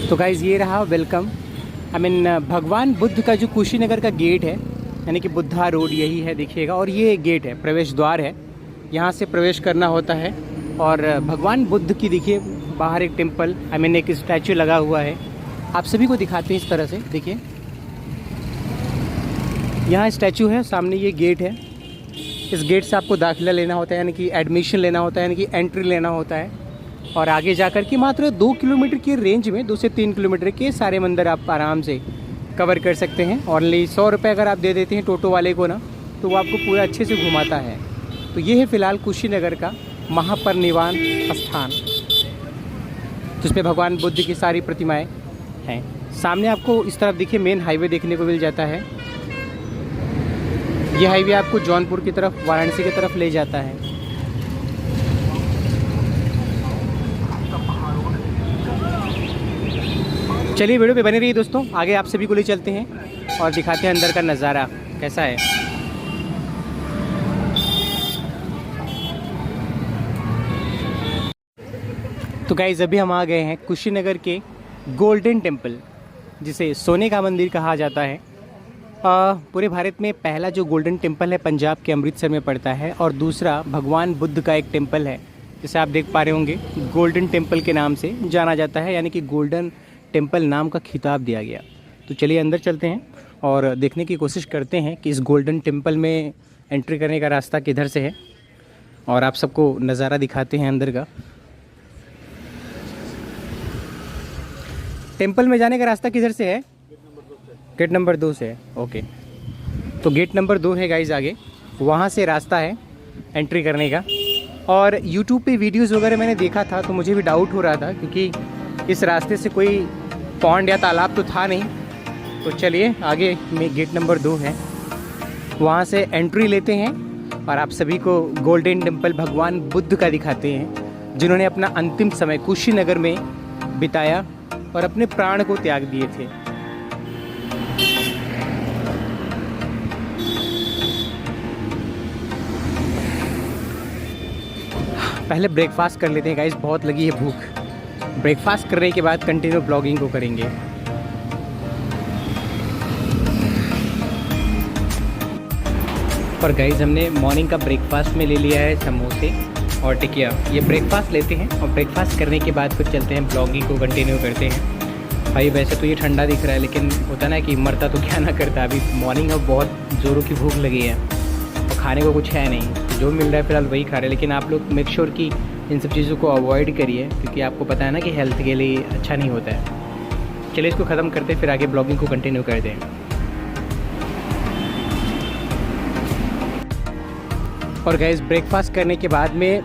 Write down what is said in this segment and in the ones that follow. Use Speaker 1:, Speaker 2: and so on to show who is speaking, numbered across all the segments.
Speaker 1: तो गाइज़ ये रहा वेलकम। भगवान बुद्ध का जो कुशीनगर का गेट है, यानी कि बुद्धा रोड यही है, देखिएगा। और ये गेट है, प्रवेश द्वार है, यहाँ से प्रवेश करना होता है। और भगवान बुद्ध की देखिए बाहर एक टेम्पल एक स्टैचू लगा हुआ है। आप सभी को दिखाते हैं इस तरह से, देखिए यहाँ स्टैचू है, सामने ये गेट है। इस गेट से आपको दाखिला लेना होता है, यानी कि एडमिशन लेना होता है, यानी कि एंट्री लेना होता है। और आगे जाकर के मात्र 2 किलोमीटर की रेंज में, 2 से 3 किलोमीटर के सारे मंदिर आप आराम से कवर कर सकते हैं। ओनली 100 रुपये अगर आप दे देते हैं टोटो वाले को ना, तो वो आपको पूरा अच्छे से घुमाता है। तो ये है फ़िलहाल कुशीनगर का महापरिनिर्वाण स्थान, जिसमें भगवान बुद्ध की सारी प्रतिमाएं हैं। सामने आपको इस तरफ देखिए मेन हाईवे देखने को मिल जाता है। ये हाईवे आपको जौनपुर की तरफ, वाराणसी की तरफ ले जाता है। चलिए वीडियो पे बने रहिए दोस्तों, आगे आप सभी को ले चलते हैं और दिखाते हैं अंदर का नज़ारा कैसा है। तो गाइस अभी हम आ गए हैं कुशीनगर के गोल्डन टेम्पल, जिसे सोने का मंदिर कहा जाता है। पूरे भारत में पहला जो गोल्डन टेम्पल है पंजाब के अमृतसर में पड़ता है, और दूसरा भगवान बुद्ध का एक टेम्पल है, जिसे आप देख पा रहे होंगे गोल्डन टेम्पल के नाम से जाना जाता है, यानी कि गोल्डन टेम्पल नाम का खिताब दिया गया। तो चलिए अंदर चलते हैं और देखने की कोशिश करते हैं कि इस गोल्डन टेम्पल में एंट्री करने का रास्ता किधर से है, और आप सबको नज़ारा दिखाते हैं अंदर का। टेम्पल में जाने का रास्ता किधर से है? गेट नंबर 2 से है। ओके, तो गेट नंबर 2 है गाइज, आगे वहाँ से रास्ता है एंट्री करने का। और यूट्यूब पे वीडियोस वगैरह मैंने देखा था, तो मुझे भी डाउट हो रहा था, क्योंकि इस रास्ते से कोई पॉन्ड या तालाब तो था नहीं। तो चलिए आगे में गेट नंबर 2 है, वहाँ से एंट्री लेते हैं और आप सभी को गोल्डन टेम्पल भगवान बुद्ध का दिखाते हैं, जिन्होंने अपना अंतिम समय कुशीनगर में बिताया और अपने प्राण को त्याग दिए थे। पहले ब्रेकफास्ट कर लेते हैं गाइस, बहुत लगी है भूख। ब्रेकफास्ट करने के बाद कंटिन्यू ब्लॉगिंग को करेंगे। और गाइस हमने मॉर्निंग का ब्रेकफास्ट में ले लिया है समोसे और टिकिया। ये ब्रेकफास्ट लेते हैं और ब्रेकफास्ट करने के बाद फिर चलते हैं ब्लॉगिंग को कंटिन्यू करते हैं। भाई वैसे तो ये ठंडा दिख रहा है, लेकिन होता ना कि मरता तो क्या ना करता। अभी मॉर्निंग में बहुत ज़ोरों की भूख लगी है और खाने को कुछ है नहीं, जो मिल रहा है फिलहाल वही खा रहे हैं। लेकिन आप लोग मेक श्योर कि इन सब चीज़ों को अवॉइड करिए, क्योंकि आपको पता है ना कि हेल्थ के लिए अच्छा नहीं होता है। चलिए इसको ख़त्म करते हैं, फिर आगे ब्लॉगिंग को कंटिन्यू करते हैं। और गाइस ब्रेकफास्ट करने के बाद में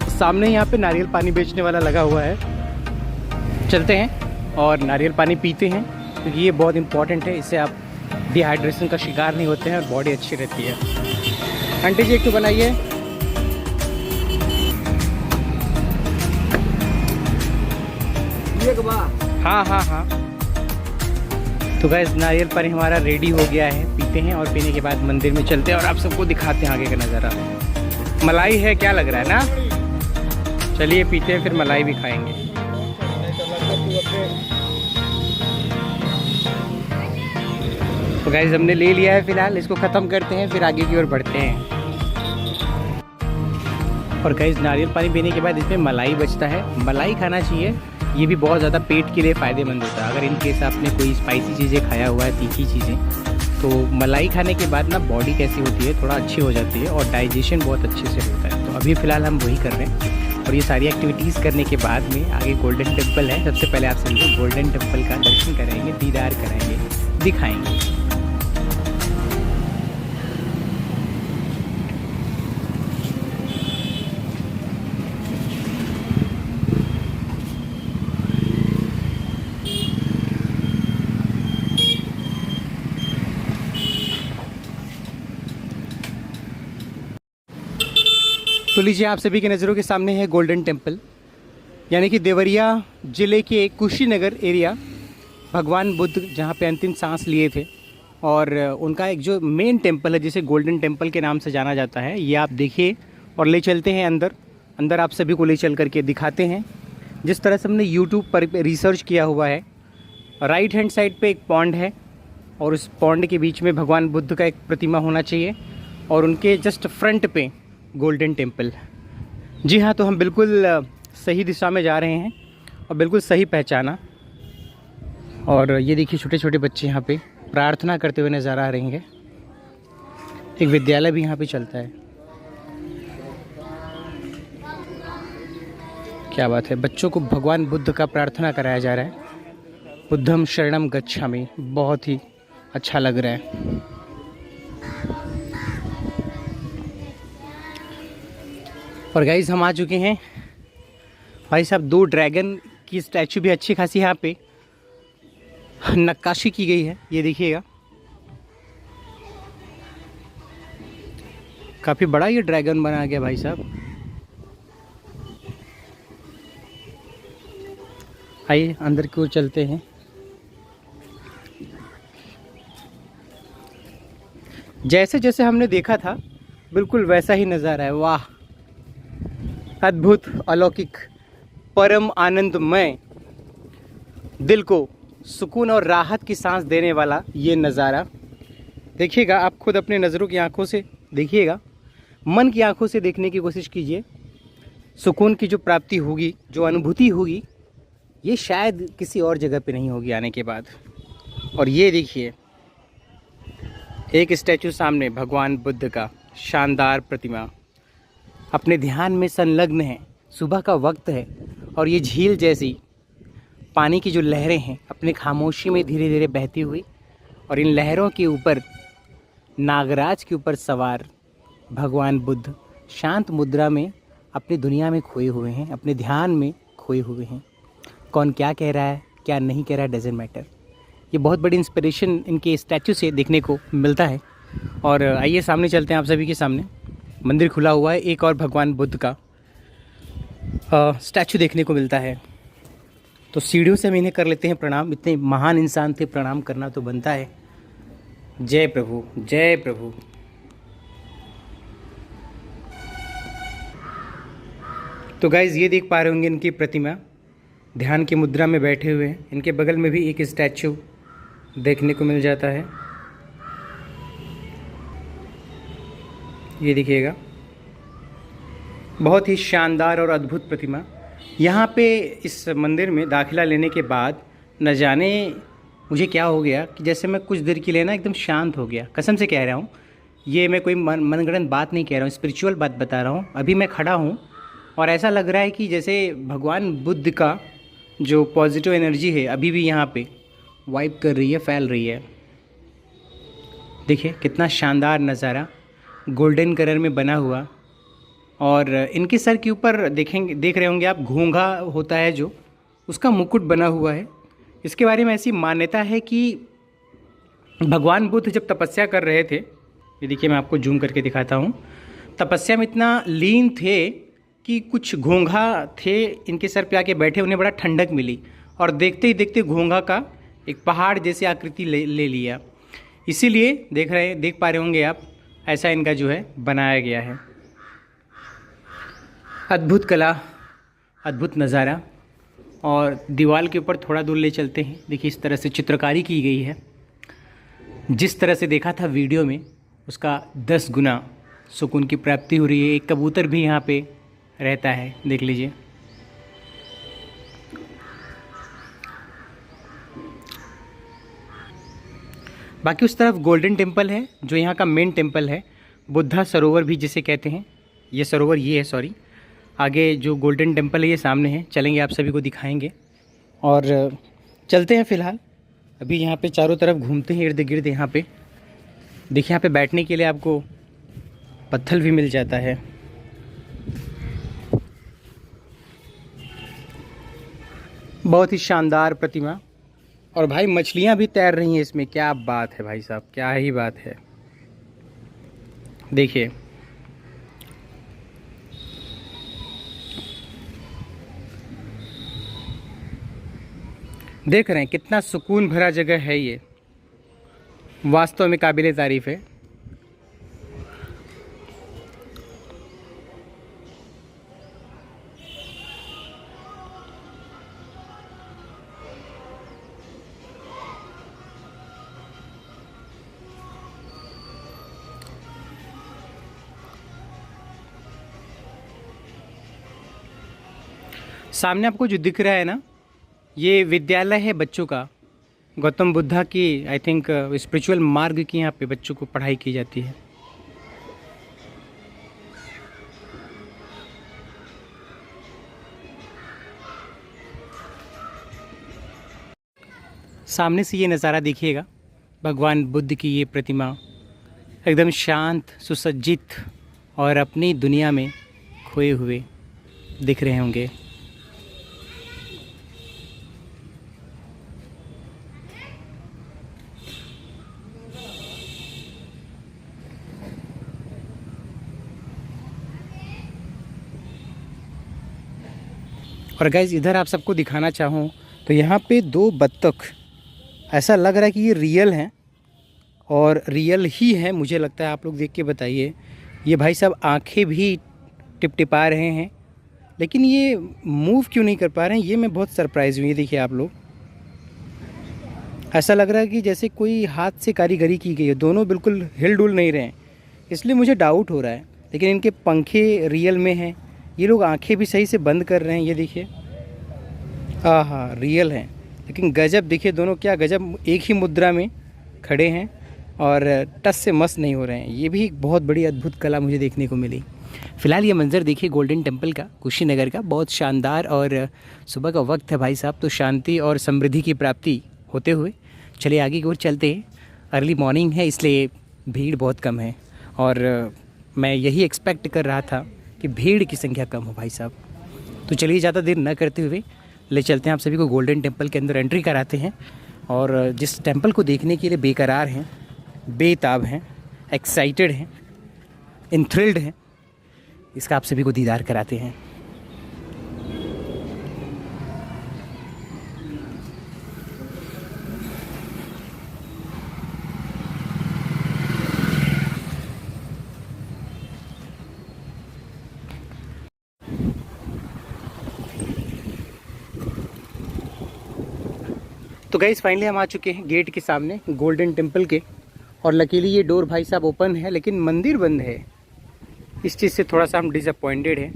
Speaker 1: सामने यहाँ पे नारियल पानी बेचने वाला लगा हुआ है, चलते हैं और नारियल पानी पीते हैं, क्योंकि ये बहुत इंपॉर्टेंट है। इससे आप डिहाइड्रेशन का शिकार नहीं होते हैं और बॉडी अच्छी रहती है। आंटी जी एक तो बनाइए। हाँ हाँ हाँ। तो गाइस नारियल पानी हमारा रेडी हो गया है, पीते हैं और पीने के बाद मंदिर में चलते हैं और आप सबको दिखाते हैं आगे का नज़ारा। मलाई है क्या लग रहा है ना? चलिए पीते हैं, फिर मलाई भी खाएंगे। तो गाइस हमने ले लिया है, फिलहाल इसको ख़त्म करते हैं, फिर आगे की ओर बढ़ते हैं। और गाइस नारियल पानी पीने के बाद इसमें मलाई बचता है, मलाई खाना चाहिए। ये भी बहुत ज़्यादा पेट के लिए फ़ायदेमंद होता है। अगर इन केस आपने कोई स्पाइसी चीज़ें खाया हुआ है, तीखी चीज़ें, तो मलाई खाने के बाद ना बॉडी कैसी होती है, थोड़ा अच्छी हो जाती है और डाइजेशन बहुत अच्छे से होता है। तो अभी फ़िलहाल हम वही कर रहे हैं। और ये सारी एक्टिविटीज़ करने के बाद में आगे गोल्डन टेम्पल है। सबसे पहले आप सभी गोल्डन टेम्पल का दर्शन कराएंगे, दीदार कराएंगे, दिखाएंगे। तो लीजिए आप सभी के नज़रों के सामने है गोल्डन टेम्पल, यानी कि देवरिया ज़िले के कुशीनगर एरिया, भगवान बुद्ध जहाँ पे अंतिम सांस लिए थे। और उनका एक जो मेन टेम्पल है, जिसे गोल्डन टेम्पल के नाम से जाना जाता है, ये आप देखिए और ले चलते हैं अंदर। अंदर आप सभी को ले चल करके दिखाते हैं। जिस तरह से हमने यूट्यूब पर रिसर्च किया हुआ है, राइट हैंड साइड पे एक पॉन्ड है और उस पॉन्ड के बीच में भगवान बुद्ध का एक प्रतिमा होना चाहिए और उनके जस्ट फ्रंट पे गोल्डन टेम्पल। जी हाँ, तो हम बिल्कुल सही दिशा में जा रहे हैं और बिल्कुल सही पहचाना। और ये देखिए छोटे छोटे बच्चे यहाँ पे प्रार्थना करते हुए नज़र आ रहे हैं। एक विद्यालय भी यहाँ पे चलता है। क्या बात है, बच्चों को भगवान बुद्ध का प्रार्थना कराया जा रहा है। बुद्धम शरणम गच्छामि, बहुत ही अच्छा लग रहा है। और गाइस हम आ चुके हैं। भाई साहब 2 ड्रैगन की स्टैचू भी अच्छी खासी यहाँ पे नक्काशी की गई है, ये देखिएगा। काफ़ी बड़ा ये ड्रैगन बना गया भाई साहब। आइए अंदर की ओर चलते हैं। जैसे जैसे हमने देखा था बिल्कुल वैसा ही नज़ारा है। वाह, अद्भुत, अलौकिक, परम आनंदमय, दिल को सुकून और राहत की सांस देने वाला ये नज़ारा देखिएगा। आप खुद अपने नज़रों की आंखों से देखिएगा, मन की आंखों से देखने की कोशिश कीजिए। सुकून की जो प्राप्ति होगी, जो अनुभूति होगी, ये शायद किसी और जगह पे नहीं होगी आने के बाद। और ये देखिए एक स्टैचू सामने, भगवान बुद्ध का शानदार प्रतिमा अपने ध्यान में संलग्न है। सुबह का वक्त है और ये झील जैसी पानी की जो लहरें हैं अपने खामोशी में धीरे धीरे बहती हुई, और इन लहरों के ऊपर नागराज के ऊपर सवार भगवान बुद्ध शांत मुद्रा में अपनी दुनिया में खोए हुए हैं, अपने ध्यान में खोए हुए हैं। कौन क्या कह रहा है, क्या नहीं कह रहा है, डजेंट मैटर। ये बहुत बड़ी इंस्पिरेशन इनके स्टैचू से देखने को मिलता है। और आइए सामने चलते हैं, आप सभी के सामने मंदिर खुला हुआ है। एक और भगवान बुद्ध का स्टैचू देखने को मिलता है। तो सीढ़ियों से हम इन्हें कर लेते हैं प्रणाम। इतने महान इंसान थे, प्रणाम करना तो बनता है। जय प्रभु, जय प्रभु। तो गाइज़ ये देख पा रहे होंगे इनकी प्रतिमा ध्यान की मुद्रा में बैठे हुए हैं। इनके बगल में भी एक स्टैचू देखने को मिल जाता है, ये देखिएगा। बहुत ही शानदार और अद्भुत प्रतिमा। यहाँ पे इस मंदिर में दाखिला लेने के बाद न जाने मुझे क्या हो गया कि जैसे मैं कुछ देर के लिए ना एकदम शांत हो गया। कसम से कह रहा हूँ, ये मैं कोई मनगढ़ंत बात नहीं कह रहा हूँ, स्पिरिचुअल बात बता रहा हूँ। अभी मैं खड़ा हूँ और ऐसा लग रहा है कि जैसे भगवान बुद्ध का जो पॉजिटिव एनर्जी है अभी भी यहाँ पे वाइब कर रही है, फैल रही है। देखिए कितना शानदार नज़ारा, गोल्डन कलर में बना हुआ। और इनके सर के ऊपर देख रहे होंगे आप, घोंघा होता है जो, उसका मुकुट बना हुआ है। इसके बारे में ऐसी मान्यता है कि भगवान बुद्ध जब तपस्या कर रहे थे, ये देखिए मैं आपको जूम करके दिखाता हूँ, तपस्या में इतना लीन थे कि कुछ घोंघा थे इनके सर पे आके बैठे, उन्हें बड़ा ठंडक मिली और देखते ही देखते घोंघा का एक पहाड़ जैसी आकृति ले लिया। इसीलिए देख पा रहे होंगे आप, ऐसा इनका जो है बनाया गया है। अद्भुत कला, अद्भुत नज़ारा। और दीवार के ऊपर थोड़ा दूर ले चलते हैं। देखिए इस तरह से चित्रकारी की गई है। जिस तरह से देखा था वीडियो में उसका 10 गुना सुकून की प्राप्ति हो रही है। एक कबूतर भी यहाँ पे रहता है, देख लीजिए। बाकी उस तरफ गोल्डन टेम्पल है जो यहाँ का मेन टेम्पल है, बुद्धा सरोवर भी जिसे कहते हैं। ये सरोवर ये है, सॉरी। आगे जो गोल्डन टेम्पल है ये सामने है, चलेंगे आप सभी को दिखाएंगे। और चलते हैं फ़िलहाल अभी यहाँ पे चारों तरफ घूमते हैं इर्द गिर्द। यहाँ पे देखिए, यहाँ पे बैठने के लिए आपको पत्थर भी मिल जाता है। बहुत ही शानदार प्रतिमा। और भाई मछलियाँ भी तैर रही हैं इसमें, क्या बात है भाई साहब, क्या ही बात है। देखिए देख रहे हैं कितना सुकून भरा जगह है ये, वास्तव में काबिले तारीफ़ है। सामने आपको जो दिख रहा है ना, ये विद्यालय है बच्चों का। गौतम बुद्धा की आई थिंक स्पिरिचुअल मार्ग की यहाँ पे बच्चों को पढ़ाई की जाती है। सामने से ये नज़ारा देखिएगा, भगवान बुद्ध की ये प्रतिमा एकदम शांत, सुसज्जित और अपनी दुनिया में खोए हुए दिख रहे होंगे। और गाइस इधर आप सबको दिखाना चाहूँ तो यहाँ पे 2 बत्तख, ऐसा लग रहा है कि ये रियल हैं और रियल ही है, मुझे लगता है। आप लोग देख के बताइए। ये भाई साहब आंखें भी टिपटिपा रहे हैं, लेकिन ये मूव क्यों नहीं कर पा रहे हैं, ये मैं बहुत सरप्राइज़ हुई। देखिए आप लोग, ऐसा लग रहा है कि जैसे कोई हाथ से कारीगरी की गई है। दोनों बिल्कुल हिल डुल नहीं रहे हैं, इसलिए मुझे डाउट हो रहा है। लेकिन इनके पंखे रियल में हैं, ये लोग आंखें भी सही से बंद कर रहे हैं। ये देखिए, हाँ रियल हैं। लेकिन गजब देखिए, दोनों क्या गजब एक ही मुद्रा में खड़े हैं और टस से मस नहीं हो रहे हैं। ये भी एक बहुत बड़ी अद्भुत कला मुझे देखने को मिली। फ़िलहाल ये मंज़र देखिए गोल्डन टेम्पल का, कुशीनगर का, बहुत शानदार। और सुबह का वक्त है भाई साहब, तो शांति और समृद्धि की प्राप्ति होते हुए चलिए आगे की ओर चलते हैं। अर्ली मॉर्निंग है, इसलिए भीड़ बहुत कम है और मैं यही एक्सपेक्ट कर रहा था कि भीड़ की संख्या कम हो भाई साहब। तो चलिए ज़्यादा देर न करते हुए ले चलते हैं, आप सभी को गोल्डन टेम्पल के अंदर एंट्री कराते हैं। और जिस टेम्पल को देखने के लिए बेकरार हैं, बेताब हैं, एक्साइटेड हैं, इंथ्रिल्ड हैं, इसका आप सभी को दीदार कराते हैं। तो गाइस फाइनली हम आ चुके हैं गेट के सामने गोल्डन टेम्पल के। और लकीली ये डोर भाई साहब ओपन है, लेकिन मंदिर बंद है। इस चीज़ से थोड़ा सा हम डिसअपॉइंटेड हैं।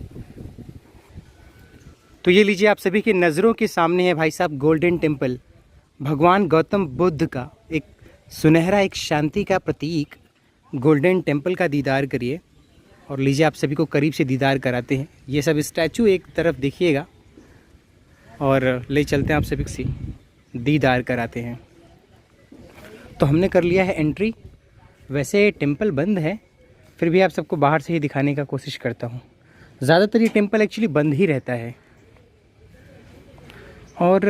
Speaker 1: तो ये लीजिए, आप सभी की नज़रों के सामने है भाई साहब गोल्डन टेम्पल, भगवान गौतम बुद्ध का एक सुनहरा, एक शांति का प्रतीक गोल्डन टेम्पल का दीदार करिए। और लीजिए, आप सभी को करीब से दीदार कराते हैं। ये सब स्टैचू एक तरफ देखिएगा और ले चलते हैं, आप सभी से दीदार कराते हैं। तो हमने कर लिया है एंट्री। वैसे टेम्पल बंद है, फिर भी आप सबको बाहर से ही दिखाने का कोशिश करता हूँ। ज़्यादातर ये टेम्पल एक्चुअली बंद ही रहता है। और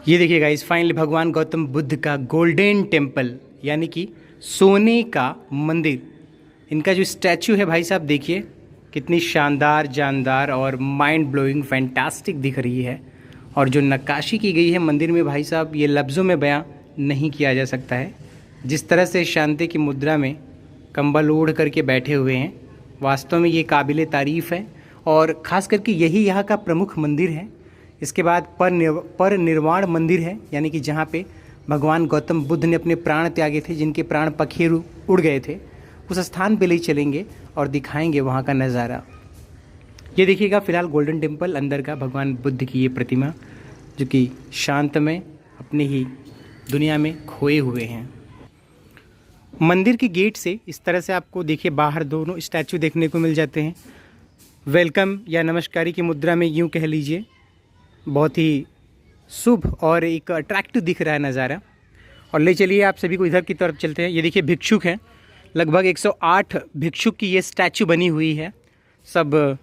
Speaker 1: ये देखिए गाइस, फाइनली भगवान गौतम बुद्ध का गोल्डन टेम्पल, यानी कि सोने का मंदिर। इनका जो स्टैचू है भाई साहब, देखिए कितनी शानदार, जानदार और माइंड ब्लोइंग, फैंटास्टिक दिख रही है। और जो नक्काशी की गई है मंदिर में भाई साहब, ये लफ्ज़ों में बयां नहीं किया जा सकता है। जिस तरह से शांति की मुद्रा में कंबल ओढ़ करके बैठे हुए हैं, वास्तव में ये काबिले तारीफ़ है। और ख़ास करके यही यहाँ का प्रमुख मंदिर है। इसके बाद परिनिर्वाण मंदिर है, यानी कि जहाँ पे भगवान गौतम बुद्ध ने अपने प्राण त्यागे थे, जिनके प्राण पखेरु उड़ गए थे, उस स्थान पे ले चलेंगे और दिखाएंगे वहाँ का नज़ारा। ये देखिएगा फ़िलहाल गोल्डन टेम्पल अंदर का भगवान बुद्ध की ये प्रतिमा, जो कि शांतमय अपनी ही दुनिया में खोए हुए हैं। मंदिर के गेट से इस तरह से आपको देखिए बाहर दोनों स्टैचू देखने को मिल जाते हैं। वेलकम या नमस्कारी की मुद्रा में, यूँ कह लीजिए। बहुत ही शुभ और एक अट्रैक्टिव दिख रहा है नज़ारा। और ले चलिए आप सभी को इधर की तरफ चलते हैं। ये देखिए भिक्षुक हैं, लगभग 108 भिक्षुक की ये स्टैचू बनी हुई है। सब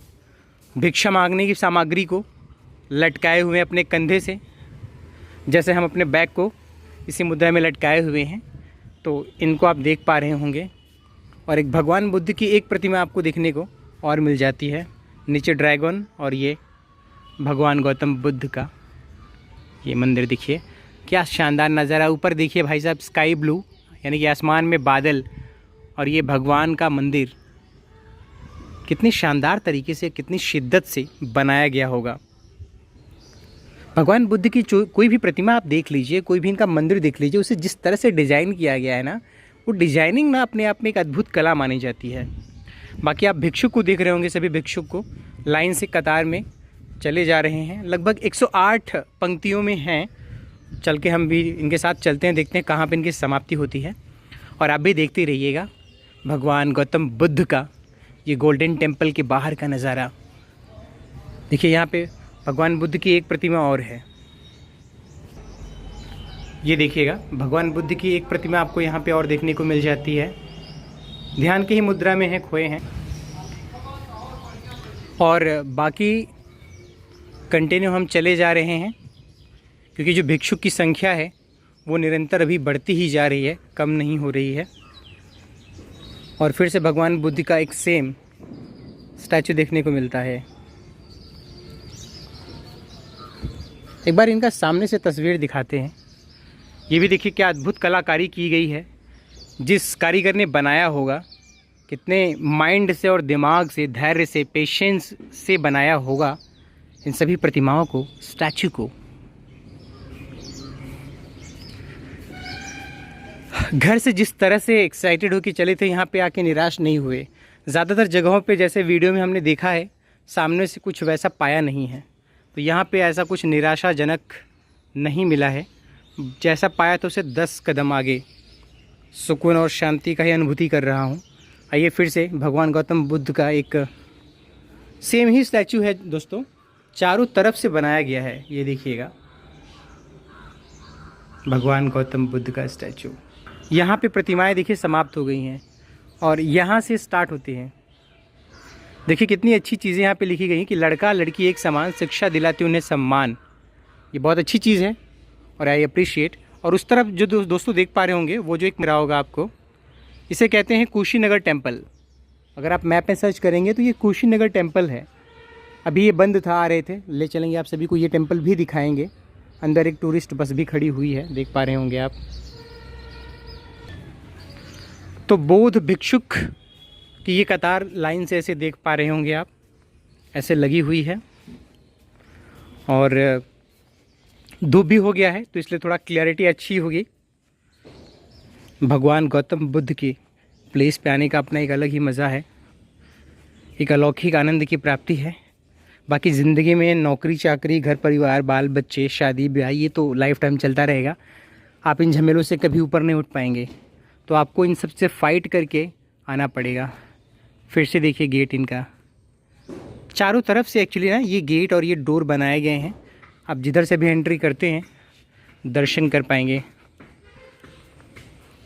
Speaker 1: भिक्षा मांगने की सामग्री को लटकाए हुए हैं अपने कंधे से, जैसे हम अपने बैग को इसी मुद्रा में लटकाए हुए हैं। तो इनको आप देख पा रहे होंगे। और एक भगवान बुद्ध की एक प्रतिमा आपको देखने को और मिल जाती है। नीचे ड्रैगन और ये भगवान गौतम बुद्ध का ये मंदिर देखिए, क्या शानदार नज़ारा। ऊपर देखिए भाई साहब स्काई ब्लू, यानी कि आसमान में बादल, और ये भगवान का मंदिर कितनी शानदार तरीके से, कितनी शिद्दत से बनाया गया होगा। भगवान बुद्ध की कोई भी प्रतिमा आप देख लीजिए, कोई भी इनका मंदिर देख लीजिए, उसे जिस तरह से डिज़ाइन किया गया है ना, वो डिज़ाइनिंग ना अपने आप में एक अद्भुत कला मानी जाती है। बाकी आप भिक्षुक को देख रहे होंगे, सभी भिक्षुक को लाइन से कतार में चले जा रहे हैं। लगभग 108 पंक्तियों में हैं। चल के हम भी इनके साथ चलते हैं, देखते हैं कहाँ पे इनकी समाप्ति होती है। और आप भी देखते रहिएगा भगवान गौतम बुद्ध का ये गोल्डन टेम्पल के बाहर का नज़ारा। देखिए यहाँ पे भगवान बुद्ध की एक प्रतिमा और है। ये देखिएगा भगवान बुद्ध की एक प्रतिमा आपको यहाँ पे और देखने को मिल जाती है। ध्यान की ही मुद्रा में है, खोए हैं। और बाकी कंटिन्यू हम चले जा रहे हैं, क्योंकि जो भिक्षुक की संख्या है वो निरंतर अभी बढ़ती ही जा रही है, कम नहीं हो रही है। और फिर से भगवान बुद्ध का एक सेम स्टैचू देखने को मिलता है। एक बार इनका सामने से तस्वीर दिखाते हैं। ये भी देखिए क्या अद्भुत कलाकारी की गई है। जिस कारीगर ने बनाया होगा, कितने माइंड से और दिमाग से, धैर्य से, पेशेंस से बनाया होगा इन सभी प्रतिमाओं को, स्टैचू को। घर से जिस तरह से एक्साइटेड हो के चले थे, यहाँ पे आके निराश नहीं हुए। ज़्यादातर जगहों पे जैसे वीडियो में हमने देखा है, सामने से कुछ वैसा पाया नहीं है। तो यहाँ पे ऐसा कुछ निराशाजनक नहीं मिला है। जैसा पाया तो उसे 10 कदम आगे सुकून और शांति का ही अनुभूति कर रहा हूँ। आइए फिर से भगवान गौतम बुद्ध का एक सेम ही स्टैचू है दोस्तों, चारों तरफ से बनाया गया है। ये देखिएगा भगवान गौतम बुद्ध का स्टैचू। यहाँ पे प्रतिमाएं देखिए समाप्त हो गई हैं और यहाँ से स्टार्ट होती हैं। देखिए कितनी अच्छी चीज़ें यहाँ पे लिखी गई हैं कि लड़का लड़की एक समान, शिक्षा दिलाती उन्हें सम्मान। ये बहुत अच्छी चीज़ है और आई अप्रिशिएट। और उस तरफ जो दोस्तों देख पा रहे होंगे, वो जो एक मिला होगा आपको, इसे कहते हैं कुशीनगर टेम्पल। अगर आप मैप में सर्च करेंगे तो ये कुशीनगर टेम्पल है। अभी ये बंद था, आ रहे थे, ले चलेंगे आप सभी को ये टेम्पल भी दिखाएंगे। अंदर एक टूरिस्ट बस भी खड़ी हुई है, देख पा रहे होंगे आप। तो बौद्ध भिक्षुक की ये कतार लाइन से ऐसे देख पा रहे होंगे आप, ऐसे लगी हुई है। और धूप भी हो गया है तो इसलिए थोड़ा क्लैरिटी अच्छी होगी। भगवान गौतम बुद्ध की प्लेस पे आने का अपना एक अलग ही मज़ा है, एक अलौकिक आनंद की प्राप्ति है। बाकी ज़िंदगी में नौकरी चाकरी, घर परिवार, बाल बच्चे, शादी ब्याह, ये तो लाइफ टाइम चलता रहेगा। आप इन झमेलों से कभी ऊपर नहीं उठ पाएंगे, तो आपको इन सब से फाइट करके आना पड़ेगा। फिर से देखिए गेट इनका, चारों तरफ से एक्चुअली ना ये गेट और ये डोर बनाए गए हैं। आप जिधर से भी एंट्री करते हैं दर्शन कर पाएंगे।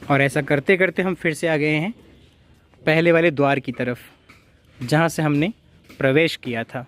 Speaker 1: और ऐसा करते करते हम फिर से आ गए हैं पहले वाले द्वार की तरफ, जहाँ से हमने प्रवेश किया था।